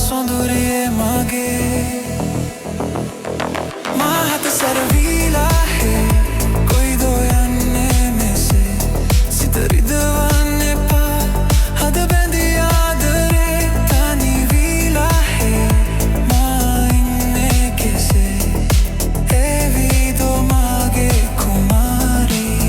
සොඳුරියේ මගේ මාහත සැරවීලා හේ කොයිදෝ යන්නේ මෙසේ සිත රිදවන්න එපා හද බැඳී ආදරේ තනි වීලා හේ මා ඉන්නේ කෙසේ ඒවිදෝ මාගේ කුමාරී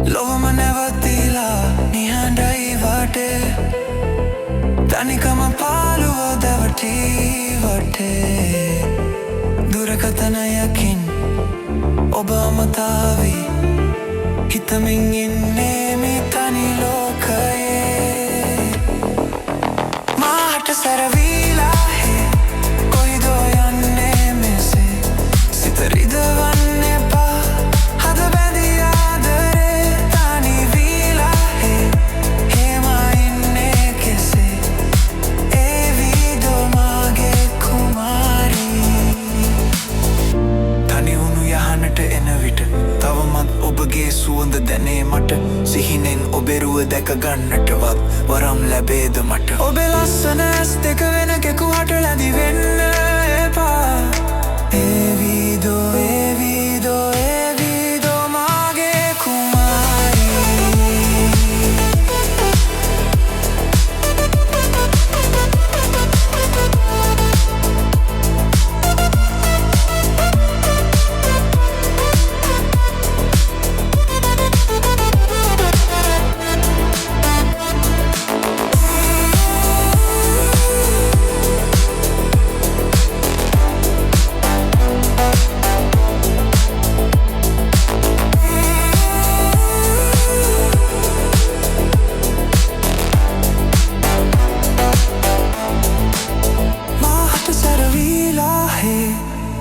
ලොවම නැවතිලා නිහඬයි වටේ තනිකම පාළුව දැවටී වටේ දුරකථනයකින් ඔබ අමතාවී හිතමින් ඉන්නේ මේ තනි ලෝකයේ මාහට සැරවීලා හේ කොයිදෝ යන්නේ මෙසේ සිත රිදවන්න එපා හද බැඳී ආදරේ තනි වීලා හේ හේමා ඉන්නේ කෙසේ ඒවිදෝ මාගේ කුමාරී තනි වුණු යහනට එන විට තවමත් ඔබගේ සුවඳ දැනේ මට සිහිනෙන් ඔබේ රුව දැක ගන්නටවත් වරම් ලැබේද මට ඔබේ ලස්සන ඇස් දෙක වෙන කෙකුහට ලැදි වෙන්න එපා ඒවිදෝ ඒවිදෝ ඒවිදෝ මාගේ කුමාරී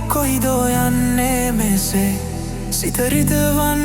කොයිදෝ යන්නේ මෙසේ සිත රිදවන්න